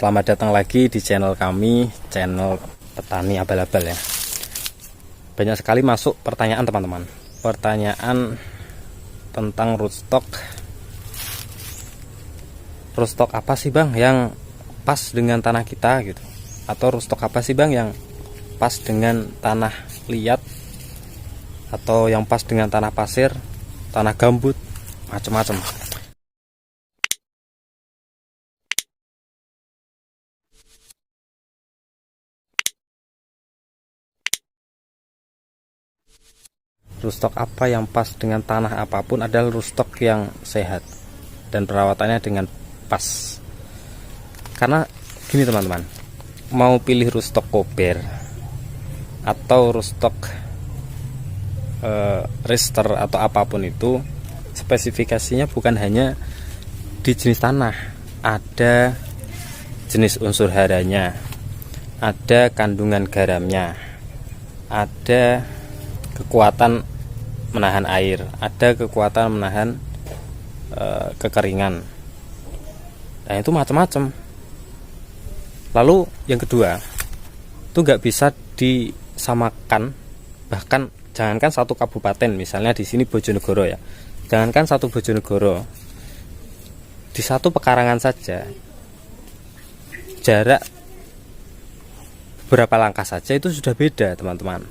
Selamat datang lagi di channel kami, channel petani abal-abal ya. Banyak sekali masuk pertanyaan teman-teman. Pertanyaan tentang rootstock. Rootstock apa sih bang yang pas dengan tanah kita gitu? Atau rootstock apa sih bang yang pas dengan tanah liat? Atau yang pas dengan tanah pasir, tanah gambut, macam-macam. Rootstock apa yang pas dengan tanah apapun adalah rootstock yang sehat dan perawatannya dengan pas. Karena gini teman-teman, mau pilih rootstock kober atau rootstock rister atau apapun itu, spesifikasinya bukan hanya di jenis tanah, ada jenis unsur haranya, ada kandungan garamnya, ada kekuatan menahan air, ada kekuatan menahan kekeringan. Nah itu macam-macam. Lalu yang kedua, itu nggak bisa disamakan. Bahkan jangankan satu kabupaten, misalnya di sini Bojonegoro ya, jangankan satu Bojonegoro, di satu pekarangan saja jarak berapa langkah saja itu sudah beda teman-teman.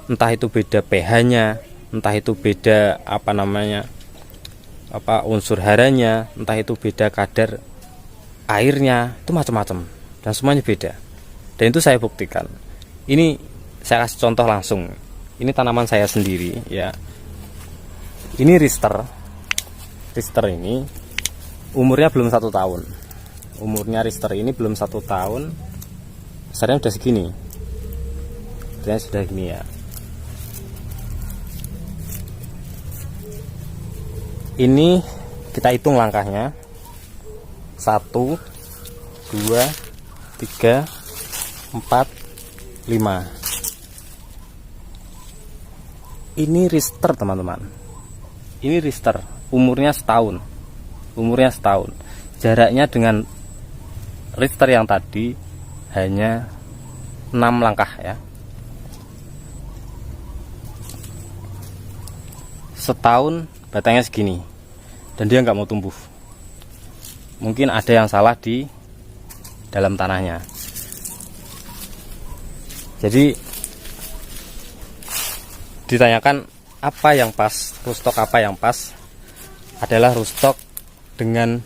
Entah itu beda pH-nya, entah itu beda unsur haranya, entah itu beda kadar airnya, itu macam-macam dan semuanya beda. Dan itu saya buktikan. Ini saya kasih contoh langsung. Ini tanaman saya sendiri ya. Ini rister ini umurnya belum 1 tahun. Umurnya rister ini belum 1 tahun. Besarnya udah segini. Besarnya sudah gini ya. Ini kita hitung langkahnya 1, 2, 3, 4, 5. Ini rister teman-teman. Ini rister umurnya setahun. Jaraknya dengan rister yang tadi hanya 6 langkah ya. Setahun batangnya segini dan dia nggak mau tumbuh. Mungkin ada yang salah di dalam tanahnya. Jadi ditanyakan apa yang pas, rootstock apa yang pas, adalah rootstock dengan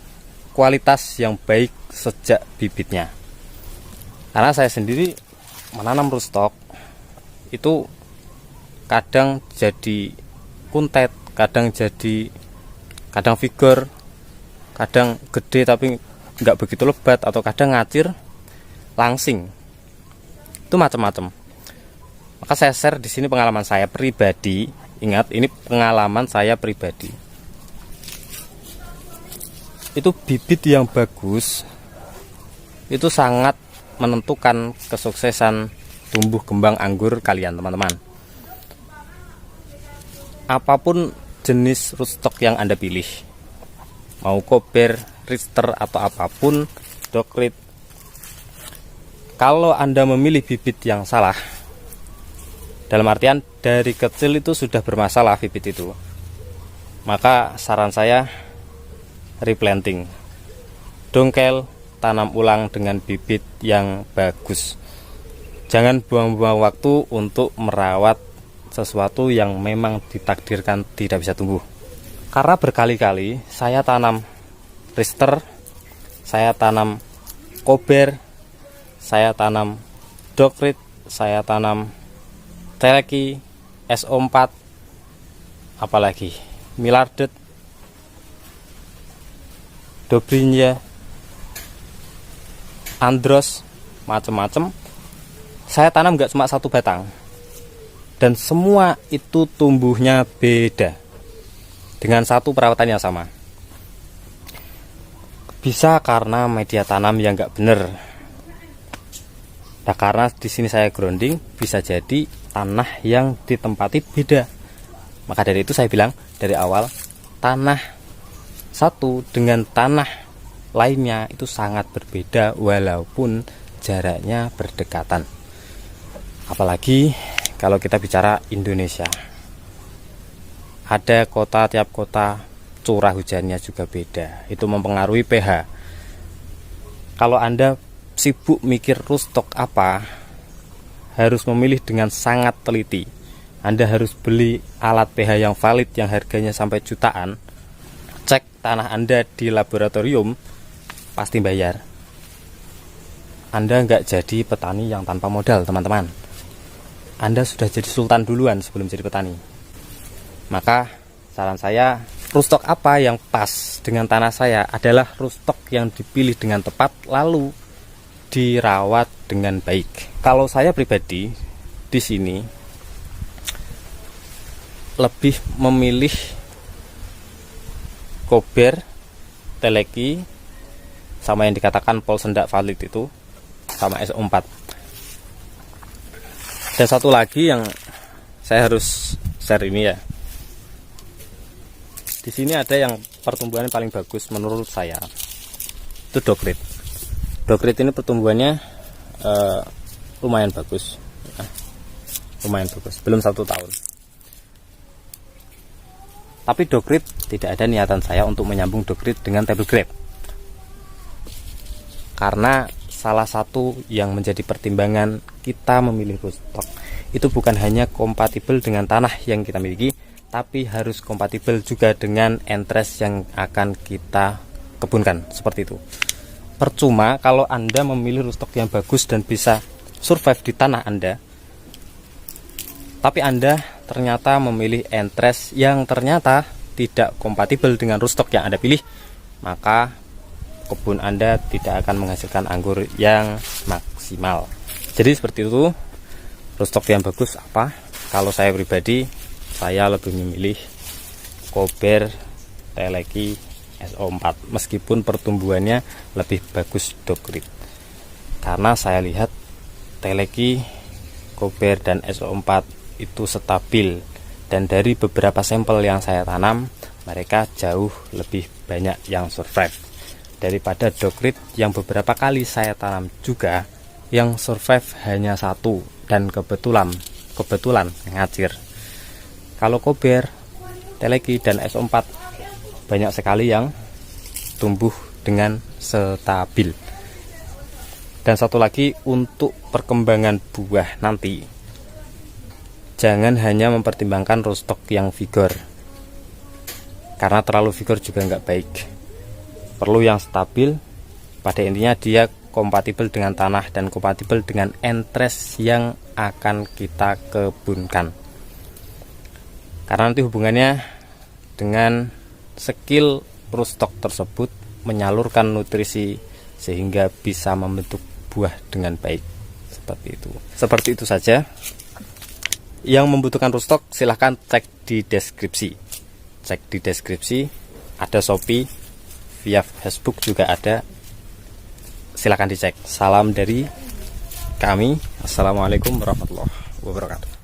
kualitas yang baik sejak bibitnya. Karena saya sendiri menanam rootstock itu kadang jadi kuntet, kadang figur, kadang gede tapi nggak begitu lebat, atau kadang ngacir langsing. Itu macam-macam. Maka saya share di sini pengalaman saya pribadi. Ingat, ini pengalaman saya pribadi. Itu bibit yang bagus itu sangat menentukan kesuksesan tumbuh kembang anggur kalian teman-teman. Apapun jenis rootstock yang Anda pilih, mau kober, rister atau apapun, dogrit, kalau Anda memilih bibit yang salah, dalam artian dari kecil itu sudah bermasalah bibit itu, maka saran saya replanting, dongkel, tanam ulang dengan bibit yang bagus. Jangan buang-buang waktu untuk merawat sesuatu yang memang ditakdirkan tidak bisa tumbuh. Karena berkali-kali saya tanam rister, saya tanam kober, saya tanam dogrit, saya tanam teleki, SO4, apalagi Millardet, Dobrinja, Andros, macam-macam. Saya tanam nggak cuma 1 batang, dan semua itu tumbuhnya beda dengan satu perawatan yang sama. Bisa karena media tanam yang nggak bener. Nah, karena di sini saya grounding, bisa jadi tanah yang ditempati beda. Maka dari itu saya bilang dari awal, tanah satu dengan tanah lainnya itu sangat berbeda walaupun jaraknya berdekatan. Apalagi kalau kita bicara Indonesia, ada kota, tiap kota curah hujannya juga beda, itu mempengaruhi pH. Kalau Anda sibuk mikir rooftop apa, harus memilih dengan sangat teliti. Anda harus beli alat pH yang valid yang harganya sampai jutaan. Cek tanah Anda di laboratorium, pasti bayar. Anda nggak jadi petani yang tanpa modal, teman-teman. Anda sudah jadi sultan duluan sebelum jadi petani. Maka saran saya, rooftop apa yang pas dengan tanah saya adalah rooftop yang dipilih dengan tepat lalu dirawat dengan baik. Kalau saya pribadi di sini lebih memilih Kober, Teleki, sama yang dikatakan Polsendak valid itu, sama SO4. Dan satu lagi yang saya harus share ini ya. Di sini ada yang pertumbuhannya paling bagus menurut saya. Itu Dogrit. Dogrit ini pertumbuhannya lumayan bagus. Lumayan bagus, belum 1 tahun. Tapi Dogrit tidak ada niatan saya untuk menyambung Dogrit dengan table grape. Karena salah satu yang menjadi pertimbangan kita memilih rooftop itu bukan hanya kompatibel dengan tanah yang kita miliki, tapi harus kompatibel juga dengan entres yang akan kita kebunkan, seperti itu. Percuma kalau Anda memilih rooftop yang bagus dan bisa survive di tanah Anda, tapi Anda ternyata memilih entres yang ternyata tidak kompatibel dengan rooftop yang Anda pilih, maka kebun Anda tidak akan menghasilkan anggur yang maksimal. Jadi seperti itu. Rooftop yang bagus apa? Kalau saya pribadi, saya lebih memilih Kober, Teleki, SO4, meskipun pertumbuhannya lebih bagus Dogrit. Karena saya lihat Teleki, Kober, dan SO4 itu stabil, dan dari beberapa sampel yang saya tanam, mereka jauh lebih banyak yang survive daripada Dogrit yang beberapa kali saya tanam juga, yang survive hanya 1 dan kebetulan ngacir. Kalau Kober, Teleki, dan SO4 banyak sekali yang tumbuh dengan stabil. Dan satu lagi, untuk perkembangan buah nanti, jangan hanya mempertimbangkan rootstock yang vigor, karena terlalu vigor juga nggak baik. Perlu yang stabil, pada intinya dia kompatibel dengan tanah dan kompatibel dengan entres yang akan kita kebunkan. Karena nanti hubungannya dengan skill rootstock tersebut menyalurkan nutrisi sehingga bisa membentuk buah dengan baik. Seperti itu saja. Yang membutuhkan rootstock silahkan cek di deskripsi. Cek di deskripsi, ada Shopee, via Facebook juga ada. Silahkan dicek. Salam dari kami. Assalamualaikum warahmatullahi wabarakatuh.